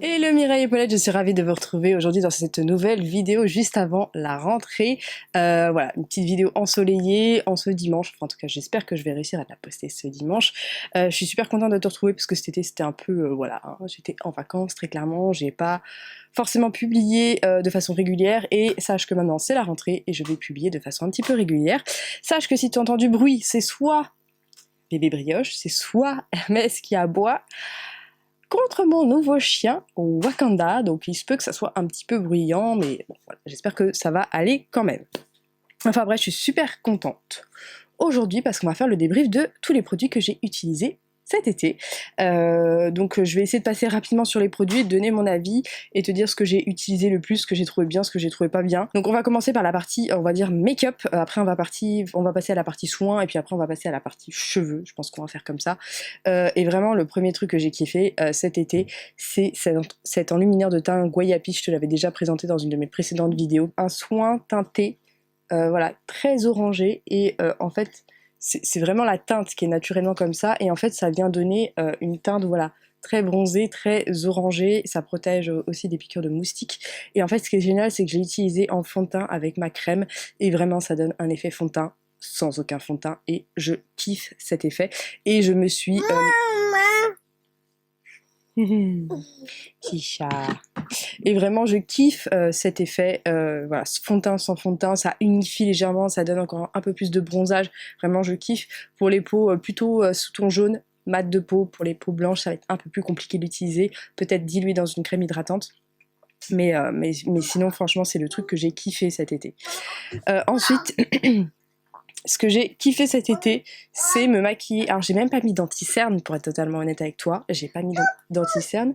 Hello Mireille et Paulette, je suis ravie de vous retrouver aujourd'hui dans cette nouvelle vidéo juste avant la rentrée. Voilà, une petite vidéo ensoleillée en ce dimanche. Enfin, en tout cas, j'espère que je vais réussir à la poster ce dimanche. Je suis super contente de te retrouver parce que cet été c'était un peu, voilà, hein, j'étais en vacances très clairement. J'ai pas forcément publié de façon régulière et sache que maintenant c'est la rentrée et je vais publier de façon un petit peu régulière. Sache que si tu entends du bruit, c'est soit bébé brioche, c'est soit Hermès qui aboie contre mon nouveau chien Wakanda, donc il se peut que ça soit un petit peu bruyant, mais bon, voilà, j'espère que ça va aller quand même. Enfin bref, je suis super contente aujourd'hui parce qu'on va faire le débrief de tous les produits que j'ai utilisés cet été. Donc je vais essayer de passer rapidement sur les produits, de donner mon avis et te dire ce que j'ai utilisé le plus, ce que j'ai trouvé bien, ce que j'ai trouvé pas bien. Donc on va commencer par la partie, on va dire make-up, après on va passer à la partie soins et puis après on va passer à la partie cheveux, je pense qu'on va faire comme ça. Et vraiment le premier truc que j'ai kiffé cet été, c'est cet enlumineur de teint Guayapi, je te l'avais déjà présenté dans une de mes précédentes vidéos. Un soin teinté, voilà, très orangé et en fait c'est vraiment la teinte qui est naturellement comme ça et en fait ça vient donner une teinte voilà très bronzée, très orangée, ça protège aussi des piqûres de moustiques et en fait ce qui est génial c'est que j'ai utilisé en fond de teint avec ma crème et vraiment ça donne un effet fond de teint sans aucun fond de teint et je kiffe cet effet et je me suis petit chat. Et vraiment je kiffe cet effet, voilà, fond de teint sans fond de teint, ça unifie légèrement, ça donne encore un peu plus de bronzage, vraiment je kiffe. Pour les peaux plutôt sous ton jaune, mat de peau, pour les peaux blanches ça va être un peu plus compliqué d'utiliser, peut-être dilué dans une crème hydratante. Mais sinon franchement c'est le truc que j'ai kiffé cet été. Ensuite ce que j'ai kiffé cet été, c'est me maquiller. Alors j'ai même pas mis d'anti-cerne pour être totalement honnête avec toi, j'ai pas mis d'anti-cerne.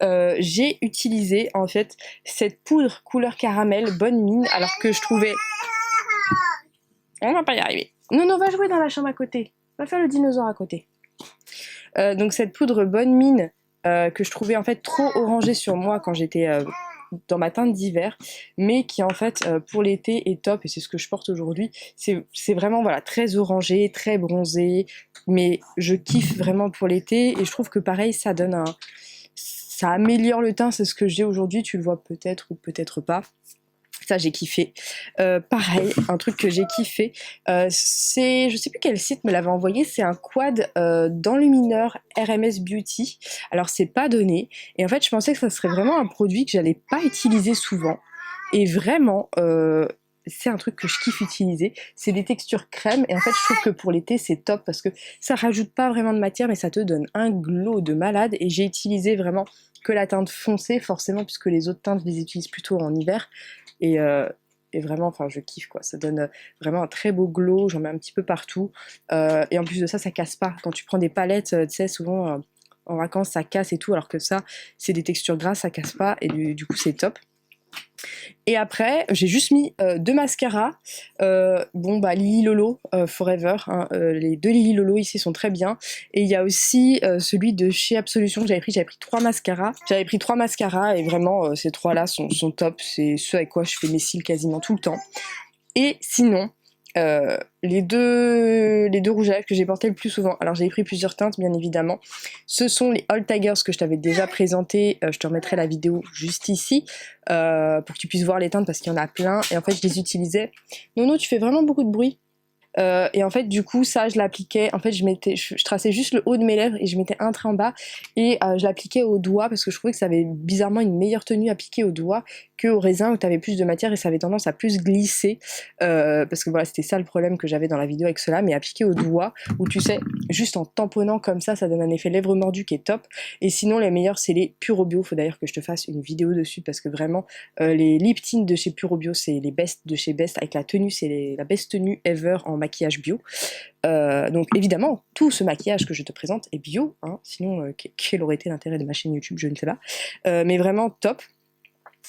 J'ai utilisé en fait cette poudre couleur caramel bonne mine alors que je trouvais on va pas y arriver. Non, va jouer dans la chambre à côté, va faire le dinosaure à côté. Donc cette poudre bonne mine que je trouvais en fait trop orangée sur moi quand j'étais dans ma teinte d'hiver, mais qui en fait pour l'été est top et c'est ce que je porte aujourd'hui. C'est vraiment voilà très orangé, très bronzé, mais je kiffe vraiment pour l'été et je trouve que pareil ça donne ça améliore le teint, c'est ce que j'ai aujourd'hui, tu le vois peut-être ou peut-être pas. Ça j'ai kiffé. Pareil, un truc que j'ai kiffé, c'est, je sais plus quel site me l'avait envoyé, c'est un quad d'enlumineur RMS Beauty. Alors c'est pas donné, et en fait je pensais que ça serait vraiment un produit que j'allais pas utiliser souvent. Et vraiment, c'est un truc que je kiffe utiliser. C'est des textures crème, et en fait je trouve que pour l'été c'est top parce que ça rajoute pas vraiment de matière, mais ça te donne un glow de malade. Et j'ai utilisé vraiment que la teinte foncée, forcément, puisque les autres teintes je les utilise plutôt en hiver. Et, vraiment, enfin, je kiffe quoi. Ça donne vraiment un très beau glow. J'en mets un petit peu partout. Et en plus de ça, ça casse pas. Quand tu prends des palettes, tu sais, souvent en vacances, ça casse et tout, alors que ça, c'est des textures grasses, ça casse pas. Et du coup, c'est top. Et après, j'ai juste mis deux mascaras. Bon, bah, Lily Lolo Forever. Hein, les deux Lily Lolo ici sont très bien. Et il y a aussi celui de chez Absolution que j'avais pris. J'avais pris trois mascaras. J'avais pris trois mascaras et vraiment, ces trois-là sont top. C'est ceux avec quoi je fais mes cils quasiment tout le temps. Et sinon, les deux rouges à lèvres que j'ai portés le plus souvent, alors j'ai pris plusieurs teintes bien évidemment, ce sont les All Tigers que je t'avais déjà présenté, je te remettrai la vidéo juste ici pour que tu puisses voir les teintes parce qu'il y en a plein et en fait je les utilisais. Nono, tu fais vraiment beaucoup de bruit. Et en fait du coup ça je l'appliquais, en fait je traçais juste le haut de mes lèvres et je mettais un trait en bas et je l'appliquais au doigt parce que je trouvais que ça avait bizarrement une meilleure tenue appliquée au doigt que au raisin où t'avais plus de matière et ça avait tendance à plus glisser parce que voilà c'était ça le problème que j'avais dans la vidéo avec cela, mais appliqué au doigt où tu sais juste en tamponnant comme ça donne un effet lèvres mordues qui est top. Et sinon les meilleurs c'est les Puro Bio, faut d'ailleurs que je te fasse une vidéo dessus parce que vraiment les lip tints de chez Puro Bio c'est les best de chez Best, avec la tenue c'est la best tenue ever en maquillage bio. Donc évidemment tout ce maquillage que je te présente est bio, hein, sinon quel aurait été l'intérêt de ma chaîne YouTube, je ne sais pas, mais vraiment top.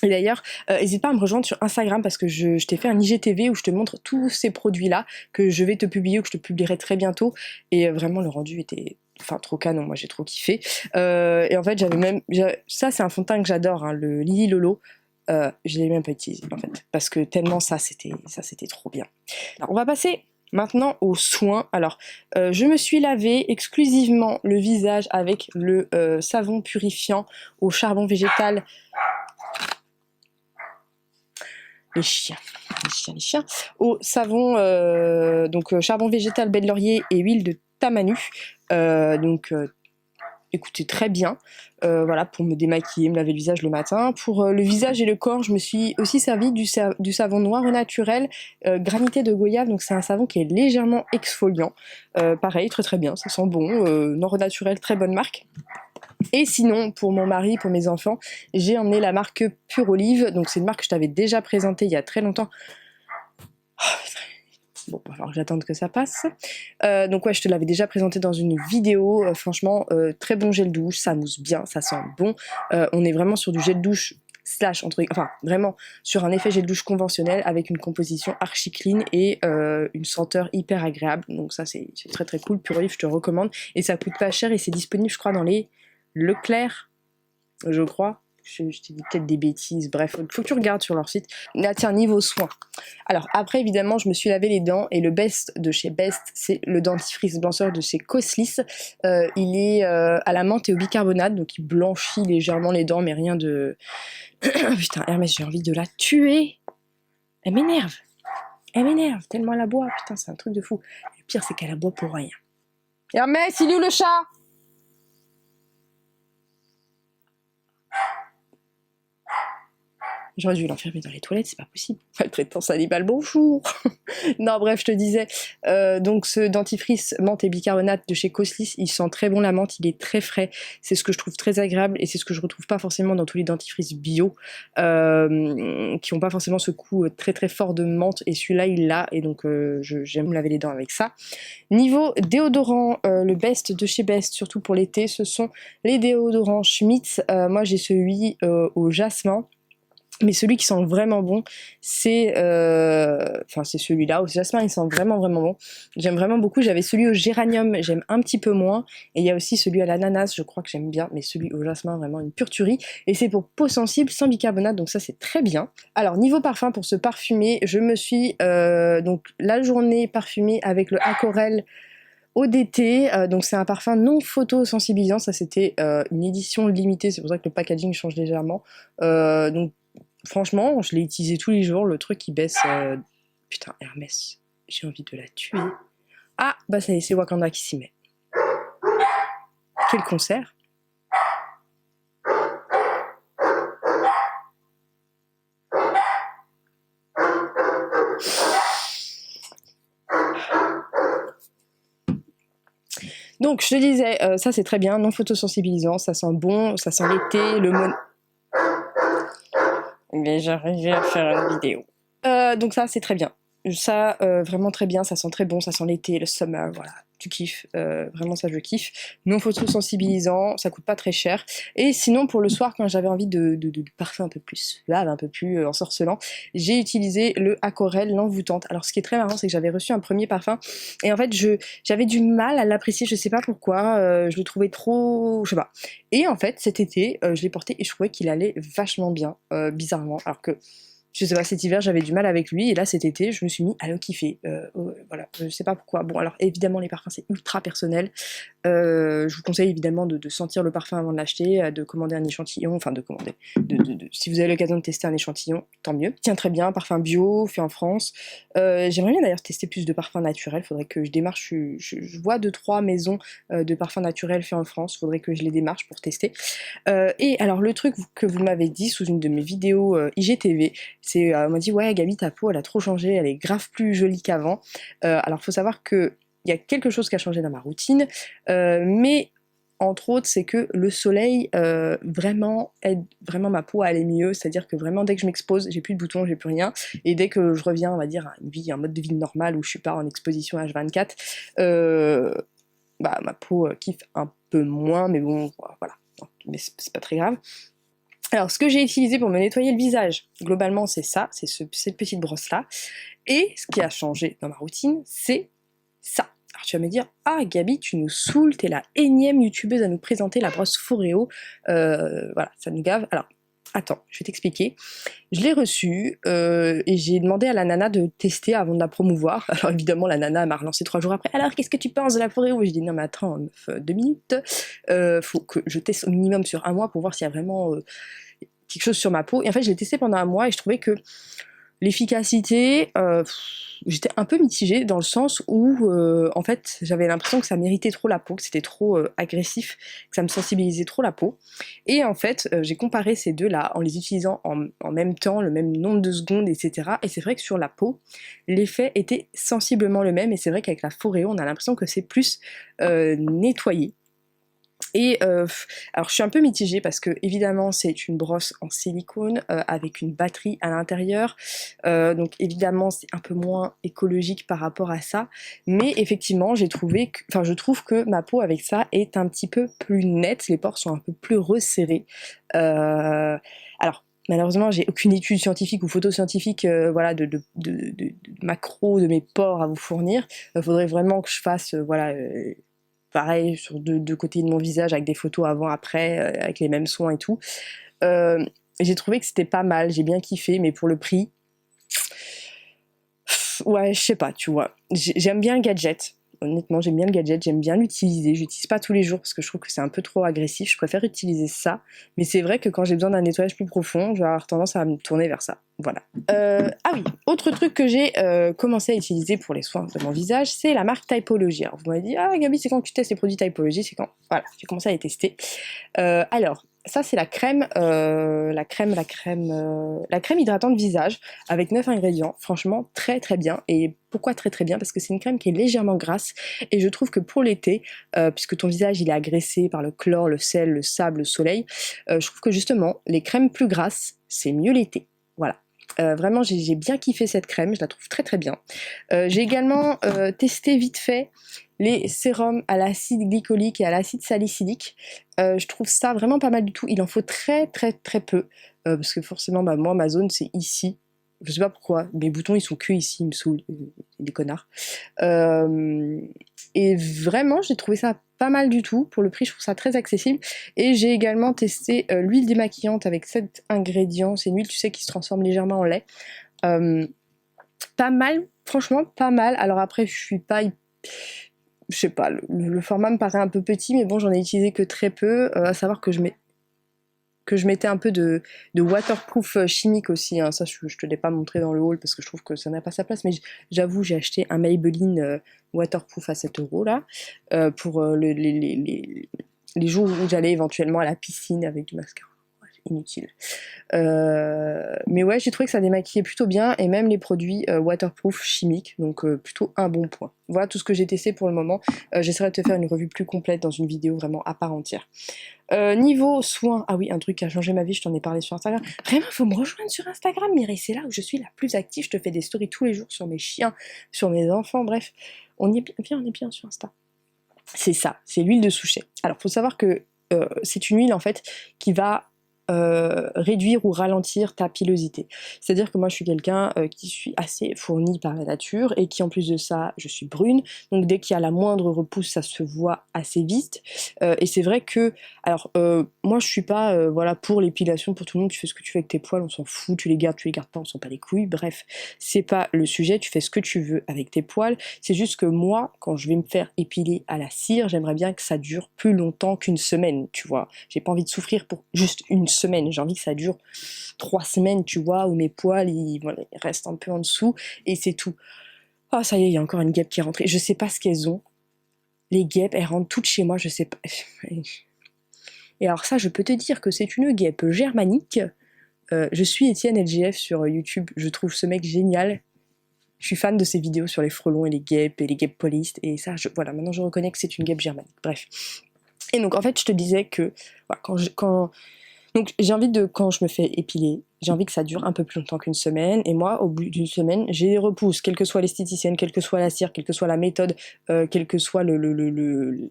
Et d'ailleurs, n'hésite pas à me rejoindre sur Instagram parce que je t'ai fait un IGTV où je te montre tous ces produits-là que je vais te publier ou que je te publierai très bientôt. Et vraiment, le rendu était trop canon, moi j'ai trop kiffé. Et en fait, ça c'est un fond de teint que j'adore, hein, le Lily Lolo. Je l'ai même pas utilisé en fait, parce que tellement ça c'était trop bien. Alors, on va passer Maintenant aux soins, alors je me suis lavé exclusivement le visage avec le savon purifiant au charbon végétal. Les chiens, au savon charbon végétal, baie de laurier et huile de tamanu. Écoutez, très bien, voilà, pour me démaquiller, me laver le visage le matin. Pour le visage et le corps, je me suis aussi servi du savon noir au naturel, granité de goyave, donc c'est un savon qui est légèrement exfoliant. Pareil, très très bien, ça sent bon, noir au naturel, très bonne marque. Et sinon, pour mon mari, pour mes enfants, j'ai emmené la marque Pure Olive, donc c'est une marque que je t'avais déjà présentée il y a très longtemps. Bon, il va falloir que j'attende que ça passe. Donc ouais, je te l'avais déjà présenté dans une vidéo. Franchement, très bon gel douche, ça mousse bien, ça sent bon. On est vraiment sur du gel douche vraiment sur un effet gel douche conventionnel avec une composition archi clean et une senteur hyper agréable. Donc ça, c'est très très cool. Pure Olive, je te recommande. Et ça coûte pas cher et c'est disponible, je crois, dans les Leclerc, je crois. Je t'ai dit peut-être des bêtises, bref, faut que tu regardes sur leur site. Là, tiens, niveau soins. Alors après, évidemment, je me suis lavé les dents et le best de chez Best, c'est le dentifrice blancheur de chez Coslis. Il est à la menthe et au bicarbonate, donc il blanchit légèrement les dents, mais rien de... Putain, Hermès, j'ai envie de la tuer. Elle m'énerve, tellement elle aboie, putain, c'est un truc de fou. Le pire, c'est qu'elle aboie pour rien. Hermès, il est où le chat ? J'aurais dû l'enfermer dans les toilettes, c'est pas possible. Maltraitance animale, bonjour. Non, bref, je te disais, donc ce dentifrice menthe et bicarbonate de chez Coslis, il sent très bon la menthe, il est très frais, c'est ce que je trouve très agréable et c'est ce que je retrouve pas forcément dans tous les dentifrices bio, qui ont pas forcément ce goût très très fort de menthe, et celui-là il l'a, et donc j'aime me laver les dents avec ça. Niveau déodorant, le best de chez Best, surtout pour l'été, ce sont les déodorants Schmitz. Moi j'ai celui au jasmin. Mais celui qui sent vraiment bon, c'est celui-là. Au jasmin, il sent vraiment vraiment bon. J'aime vraiment beaucoup. J'avais celui au géranium, j'aime un petit peu moins. Et il y a aussi celui à l'ananas, je crois que j'aime bien. Mais celui au jasmin, vraiment une pure tuerie. Et c'est pour peau sensible, sans bicarbonate, donc ça c'est très bien. Alors niveau parfum, pour se parfumer, je me suis donc la journée parfumée avec le Aquarelle ODT, donc c'est un parfum non photosensibilisant. Ça c'était une édition limitée, c'est pour ça que le packaging change légèrement. Donc franchement, je l'ai utilisé tous les jours, le truc il baisse... Putain, Hermès, j'ai envie de la tuer. Ah, bah ça y est, c'est Wakanda qui s'y met. Quel concert! Donc, je te disais, ça c'est très bien, non photosensibilisant, ça sent bon, ça sent l'été, le mon... Mais j'arrivais à faire une vidéo. Donc ça, c'est très bien. Ça, vraiment très bien, ça sent très bon, ça sent l'été, le summer, voilà, tu kiffes, vraiment ça je kiffe. Non photosensibilisant, ça coûte pas très cher. Et sinon pour le soir, quand j'avais envie de parfum un peu plus suave, un peu plus ensorcelant, j'ai utilisé le Aquarelle l'envoûtante. Alors ce qui est très marrant, c'est que j'avais reçu un premier parfum, et en fait j'avais du mal à l'apprécier, je sais pas pourquoi, je le trouvais trop, je sais pas. Et en fait cet été, je l'ai porté et je trouvais qu'il allait vachement bien, bizarrement, alors que je sais pas, cet hiver j'avais du mal avec lui et là cet été je me suis mis à le kiffer. Voilà, je sais pas pourquoi. Bon alors évidemment les parfums c'est ultra personnel. Je vous conseille évidemment de sentir le parfum avant de l'acheter, de commander un échantillon, enfin de commander. Si vous avez l'occasion de tester un échantillon, tant mieux. Il tient très bien, parfum bio, fait en France. J'aimerais bien d'ailleurs tester plus de parfums naturels. Faudrait que je démarche. Je vois 2-3 maisons de parfums naturels faits en France. Faudrait que je les démarche pour tester. Et alors le truc que vous m'avez dit sous une de mes vidéos IGTV, c'est on m'a dit ouais Gabi ta peau elle a trop changé, elle est grave plus jolie qu'avant. Alors faut savoir que il y a quelque chose qui a changé dans ma routine, mais entre autres c'est que le soleil vraiment aide vraiment ma peau à aller mieux, c'est-à-dire que vraiment dès que je m'expose j'ai plus de boutons, j'ai plus rien, et dès que je reviens on va dire à une vie, un mode de vie normal où je suis pas en exposition H24, ma peau kiffe un peu moins, mais bon voilà, mais c'est pas très grave. Alors, ce que j'ai utilisé pour me nettoyer le visage, globalement, c'est ça, c'est cette petite brosse-là. Et ce qui a changé dans ma routine, c'est ça. Alors, tu vas me dire, ah, Gabi, tu nous saoules, t'es la énième youtubeuse à nous présenter la brosse Foreo. Voilà, ça nous gave. Alors, attends, je vais t'expliquer. Je l'ai reçue et j'ai demandé à la nana de tester avant de la promouvoir. Alors évidemment, la nana m'a relancé 3 jours après. Alors, qu'est-ce que tu penses de la Foreo? J'ai dit non mais attends, meuf, 2 minutes. Faut que je teste au minimum sur 1 mois pour voir s'il y a vraiment quelque chose sur ma peau. Et en fait, je l'ai testé pendant 1 mois et je trouvais que l'efficacité, j'étais un peu mitigée dans le sens où, en fait, j'avais l'impression que ça m'irritait trop la peau, que c'était trop agressif, que ça me sensibilisait trop la peau. Et en fait, j'ai comparé ces deux-là en les utilisant en même temps, le même nombre de secondes, etc. Et c'est vrai que sur la peau, l'effet était sensiblement le même. Et c'est vrai qu'avec la Foreo, on a l'impression que c'est plus nettoyé. Et alors je suis un peu mitigée parce que évidemment c'est une brosse en silicone avec une batterie à l'intérieur, donc évidemment c'est un peu moins écologique par rapport à ça, mais effectivement je trouve que ma peau avec ça est un petit peu plus nette, les pores sont un peu plus resserrés. Alors malheureusement, j'ai aucune étude scientifique ou photoscientifique voilà, de macro de mes pores à vous fournir. Faudrait vraiment que je fasse voilà pareil sur deux côtés de mon visage avec des photos avant après avec les mêmes soins et tout. J'ai trouvé que c'était pas mal, j'ai bien kiffé, mais pour le prix, ouais, je sais pas, tu vois. J'aime bien le gadget. Honnêtement, j'aime bien le gadget, j'aime bien l'utiliser. Je l'utilise pas tous les jours parce que je trouve que c'est un peu trop agressif. Je préfère utiliser ça. Mais c'est vrai que quand j'ai besoin d'un nettoyage plus profond, je vais avoir tendance à me tourner vers ça. Voilà. Ah oui, autre truc que j'ai commencé à utiliser pour les soins de mon visage, c'est la marque Typology. Alors vous m'avez dit, ah Gabi, c'est quand tu testes les produits Typology, c'est quand? Voilà, j'ai commencé à les tester. Alors, ça c'est la crème hydratante visage avec 9 ingrédients, franchement très très bien. Et pourquoi très très bien? Parce que c'est une crème qui est légèrement grasse et je trouve que pour l'été, puisque ton visage il est agressé par le chlore, le sel, le sable, le soleil, je trouve que justement les crèmes plus grasses c'est mieux l'été. Voilà. Vraiment j'ai bien kiffé cette crème, je la trouve très très bien. J'ai également testé vite fait les sérums à l'acide glycolique et à l'acide salicylique. Je trouve ça vraiment pas mal du tout. Il en faut très très très peu. Parce que forcément, bah, moi, ma zone, c'est ici. Je sais pas pourquoi. Mes boutons, ils sont que ici, ils me saoulent. Des connards. Et vraiment, j'ai trouvé ça pas mal du tout. Pour le prix, je trouve ça très accessible. Et j'ai également testé l'huile démaquillante avec 7 ingrédients. C'est une huile, tu sais, qui se transforme légèrement en lait. Pas mal, franchement, pas mal. Alors après, je suis pas... Je sais pas, le format me paraît un peu petit, mais bon, j'en ai utilisé que très peu. À savoir que je mettais un peu de waterproof chimique aussi, hein. Ça je te l'ai pas montré dans le haul parce que je trouve que ça n'a pas sa place, mais j'avoue j'ai acheté un Maybelline waterproof à 7 € là, pour les jours où j'allais éventuellement à la piscine avec du mascara. Inutile. Mais ouais, j'ai trouvé que ça démaquillait plutôt bien et même les produits waterproof chimiques, donc plutôt un bon point. Voilà tout ce que j'ai testé pour le moment. J'essaierai de te faire une revue plus complète dans une vidéo vraiment à part entière. Niveau soins, ah oui, un truc qui a changé ma vie, je t'en ai parlé sur Instagram. Vraiment, faut me rejoindre sur Instagram, Mireille, c'est là où je suis la plus active. Je te fais des stories tous les jours sur mes chiens, sur mes enfants, bref. On est bien sur Insta. C'est ça, c'est l'huile de souchet. Alors, faut savoir que c'est une huile en fait qui va réduire ou ralentir ta pilosité. C'est-à-dire que moi je suis quelqu'un qui suis assez fournie par la nature et qui en plus de ça je suis brune, donc dès qu'il y a la moindre repousse ça se voit assez vite et c'est vrai que alors moi je suis pas voilà pour l'épilation pour tout le monde, tu fais ce que tu veux avec tes poils, on s'en fout, tu les gardes pas, on s'en bat les couilles, bref c'est pas le sujet, tu fais ce que tu veux avec tes poils, c'est juste que moi quand je vais me faire épiler à la cire, j'aimerais bien que ça dure plus longtemps qu'une semaine, tu vois, j'ai pas envie de souffrir pour juste une semaine, j'ai envie que ça dure 3 semaines, tu vois, où mes poils voilà, ils restent un peu en dessous et c'est tout. Oh ça y est, il y a encore une guêpe qui est rentrée, je sais pas ce qu'elles ont, les guêpes elles rentrent toutes chez moi, je sais pas. Et alors ça je peux te dire que c'est une guêpe germanique. Je suis Étienne LGF sur YouTube, je trouve ce mec génial. Je suis fan de ses vidéos sur les frelons et les guêpes polistes et ça voilà, maintenant je reconnais que c'est une guêpe germanique, bref. Et donc en fait je te disais que voilà, donc j'ai envie quand je me fais épiler, j'ai envie que ça dure un peu plus longtemps qu'une semaine, et moi au bout d'une semaine j'ai des repousses, quelle que soit l'esthéticienne, quelle que soit la cire, quelle que soit la méthode, quel que soit le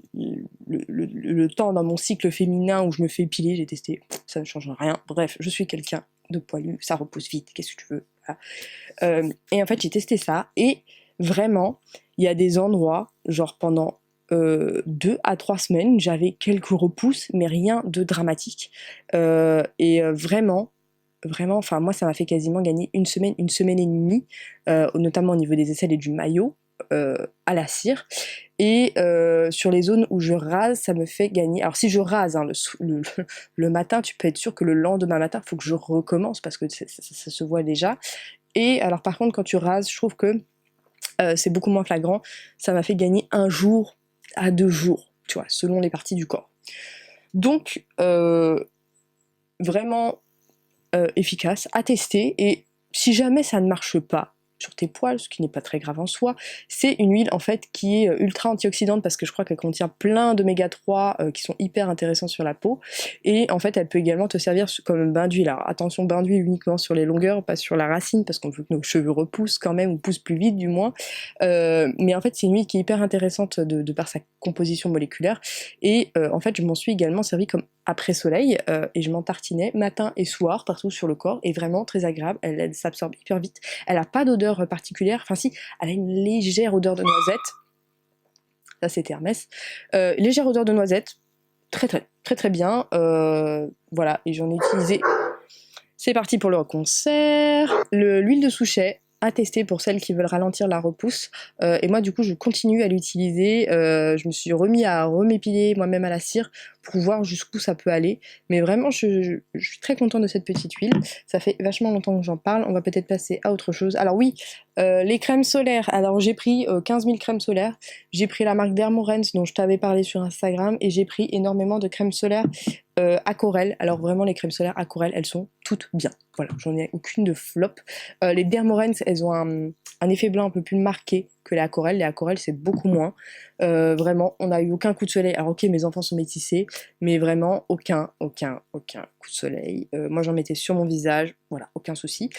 temps dans mon cycle féminin où je me fais épiler, j'ai testé, ça ne change rien, bref, je suis quelqu'un de poilu, ça repousse vite, qu'est-ce que tu veux, voilà. Et en fait j'ai testé ça, et vraiment, il y a des endroits, genre pendant 2 à 3 semaines, j'avais quelques repousses, mais rien de dramatique. Vraiment, enfin moi ça m'a fait quasiment gagner une semaine et demie, notamment au niveau des aisselles et du maillot, à la cire. Et sur les zones où je rase, ça me fait gagner. Alors si je rase hein, le matin, tu peux être sûr que le lendemain matin, il faut que je recommence parce que ça se voit déjà. Et alors par contre, quand tu rases, je trouve que c'est beaucoup moins flagrant. Ça m'a fait gagner 1 jour à 2 jours, tu vois, selon les parties du corps. Donc vraiment efficace, à tester. Et si jamais ça ne marche pas sur tes poils, ce qui n'est pas très grave en soi, c'est une huile en fait qui est ultra antioxydante parce que je crois qu'elle contient plein d'oméga 3 qui sont hyper intéressants sur la peau, et en fait elle peut également te servir comme bain d'huile. Alors attention, bain d'huile uniquement sur les longueurs, pas sur la racine, parce qu'on veut que nos cheveux repoussent quand même, ou poussent plus vite du moins, mais en fait c'est une huile qui est hyper intéressante de par sa composition moléculaire, et en fait je m'en suis également servi comme après soleil, et je m'en tartinais matin et soir partout sur le corps, et vraiment très agréable, elle s'absorbe hyper vite, elle a pas d'odeur particulière, enfin si, elle a une légère odeur de noisette, ça c'était Hermès, légère odeur de noisette, très bien, voilà, et j'en ai utilisé, c'est parti pour le concert. L'huile de souchet, à tester pour celles qui veulent ralentir la repousse, et moi du coup je continue à l'utiliser, je me suis remis à remépiler moi-même à la cire pour voir jusqu'où ça peut aller, mais vraiment je suis très contente de cette petite huile, ça fait vachement longtemps que j'en parle, on va peut-être passer à autre chose. Alors oui, les crèmes solaires, alors j'ai pris 15 000 crèmes solaires, j'ai pris la marque Dermorens dont je t'avais parlé sur Instagram, et j'ai pris énormément de crèmes solaires Acorel. Alors vraiment les crèmes solaires Acorel, elles sont toutes bien, voilà, j'en ai aucune de flop. Les Dermorens, elles ont un effet blanc un peu plus marqué que les Acorel c'est beaucoup moins, vraiment on n'a eu aucun coup de soleil. Alors ok, mes enfants sont métissés, mais vraiment aucun coup de soleil, moi j'en mettais sur mon visage, voilà, aucun souci.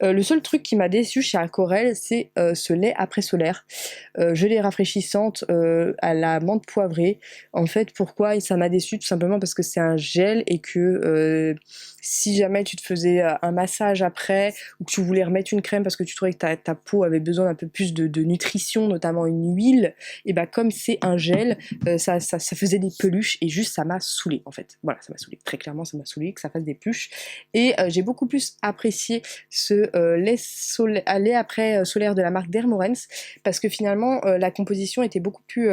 Le seul truc qui m'a déçu chez Acorel, c'est ce lait après solaire, gelée rafraîchissante à la menthe poivrée. En fait, pourquoi ça m'a déçu? Tout simplement parce que c'est un gel, et que si jamais tu te faisais un massage après, ou que tu voulais remettre une crème parce que tu trouvais que ta peau avait besoin d'un peu plus de nutrition, notamment une huile, et bah comme c'est un gel, ça faisait des peluches, et juste ça m'a saoulé en fait. Voilà, ça m'a saoulé, très clairement ça m'a saoulé que ça fasse des peluches. Et j'ai beaucoup plus apprécié ce lait après solaire de la marque Dermorens, parce que finalement la composition était beaucoup plus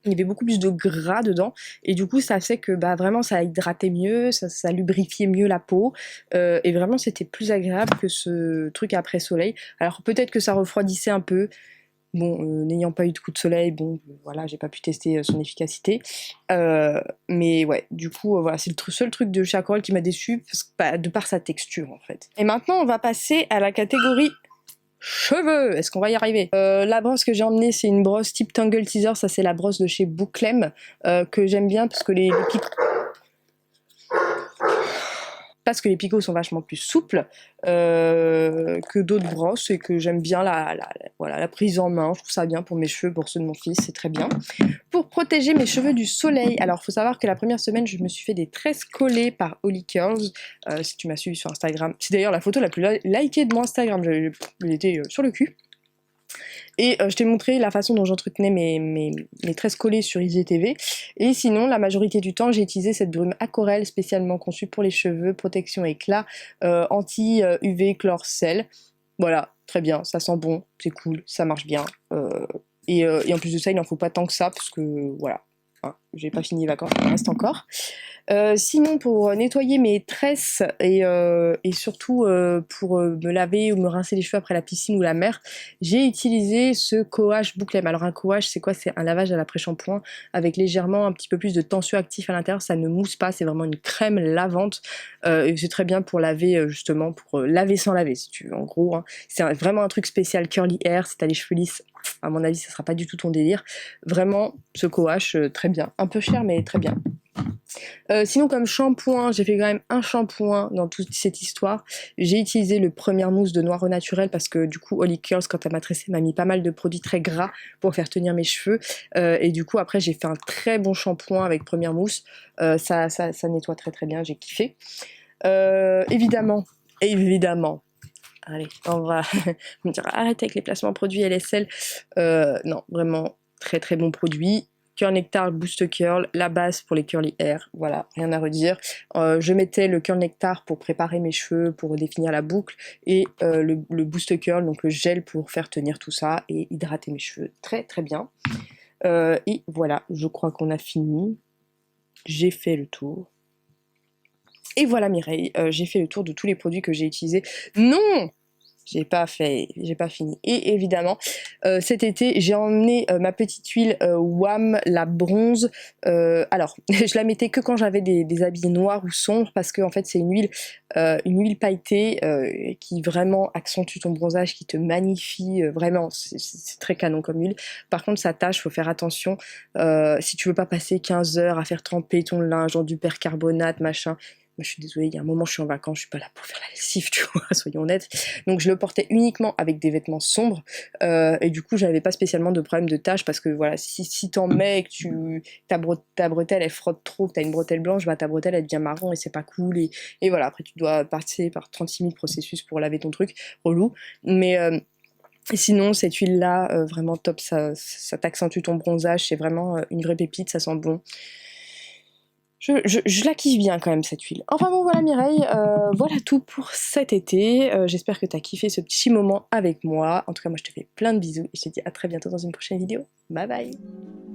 il y avait beaucoup plus de gras dedans, et du coup ça fait que bah vraiment ça hydratait mieux, ça lubrifiait mieux la peau, et vraiment c'était plus agréable que ce truc après soleil. Alors peut-être que ça refroidissait un peu, bon, n'ayant pas eu de coup de soleil, bon voilà, j'ai pas pu tester son efficacité, mais ouais, du coup voilà, c'est le seul truc de chez Acorel qui m'a déçu, parce que, bah, de par sa texture en fait. Et maintenant on va passer à la catégorie cheveux. Est-ce qu'on va y arriver? La brosse que j'ai emmenée, c'est une brosse type Tangle Teaser, ça c'est la brosse de chez Bouclem, que j'aime bien parce que les picots sont vachement plus souples que d'autres brosses, et que j'aime bien voilà, la prise en main, je trouve ça bien pour mes cheveux, pour ceux de mon fils, c'est très bien. Pour protéger mes cheveux du soleil, alors faut savoir que la première semaine je me suis fait des tresses collées par Holly Curls, si tu m'as suivi sur Instagram, c'est d'ailleurs la photo la plus likée de mon Instagram, j'étais sur le cul. Et je t'ai montré la façon dont j'entretenais mes tresses collées sur IGTV. Et sinon, la majorité du temps, j'ai utilisé cette brume Acorel spécialement conçue pour les cheveux, protection éclat, anti-UV chlore-sel. Voilà, très bien, ça sent bon, c'est cool, ça marche bien. Et en plus de ça, il n'en faut pas tant que ça, parce que voilà, hein, j'ai pas fini les vacances, il en reste encore. Sinon, pour nettoyer mes tresses, et surtout pour me laver ou me rincer les cheveux après la piscine ou la mer, j'ai utilisé ce coage Bouclem. Alors un coage, c'est quoi? C'est un lavage à l'après-shampoing avec légèrement un petit peu plus de tensioactif à l'intérieur, ça ne mousse pas, c'est vraiment une crème lavante, et c'est très bien pour laver, justement, pour laver sans laver, si tu veux, en gros, hein. C'est vraiment un truc spécial curly hair, si t'as les cheveux lisses, à mon avis ça sera pas du tout ton délire. Vraiment, ce coage, très bien, un peu cher mais très bien. Sinon, comme shampoing, j'ai fait quand même un shampoing dans toute cette histoire. J'ai utilisé le Première Mousse de Noir au Naturel, parce que du coup Holly Curls, quand elle m'a tressé, m'a mis pas mal de produits très gras pour faire tenir mes cheveux, et du coup après j'ai fait un très bon shampoing avec Première Mousse, ça nettoie très bien, j'ai kiffé. Évidemment, allez, on va me dire arrête avec les placements produits LSL, non, vraiment très bon produit. Curl Nectar Boost Curl, la base pour les curly hair, voilà, rien à redire. Je mettais le Curl Nectar pour préparer mes cheveux, pour définir la boucle, et le Boost Curl, donc le gel pour faire tenir tout ça et hydrater mes cheveux très très bien. Et voilà, je crois qu'on a fini. J'ai fait le tour. Et voilà Mireille, j'ai fait le tour de tous les produits que j'ai utilisés. Non! J'ai pas fini. Et évidemment, cet été, j'ai emmené ma petite huile WAM, la bronze. Alors, je la mettais que quand j'avais des habits noirs ou sombres, parce que en fait, c'est une huile pailletée qui vraiment accentue ton bronzage, qui te magnifie. Vraiment, c'est très canon comme huile. Par contre, ça tâche, faut faire attention. Si tu veux pas passer 15 heures à faire tremper ton linge dans du percarbonate, machin. Moi, je suis désolée, il y a un moment, je suis en vacances, je suis pas là pour faire la lessive, tu vois, soyons honnêtes. Donc, je le portais uniquement avec des vêtements sombres, et du coup, j'avais pas spécialement de problème de taches, parce que voilà, si t'en mets et que ta bretelle, elle frotte trop, que t'as une bretelle blanche, bah ta bretelle, elle devient marron et c'est pas cool, et voilà, après, tu dois passer par 36 000 processus pour laver ton truc, relou. Mais sinon, cette huile-là, vraiment top, ça t'accentue ton bronzage, c'est vraiment une vraie pépite, ça sent bon. Je la kiffe bien quand même cette huile. Enfin bon voilà Mireille, voilà tout pour cet été. J'espère que t'as kiffé ce petit moment avec moi. En tout cas moi je te fais plein de bisous et je te dis à très bientôt dans une prochaine vidéo. Bye bye.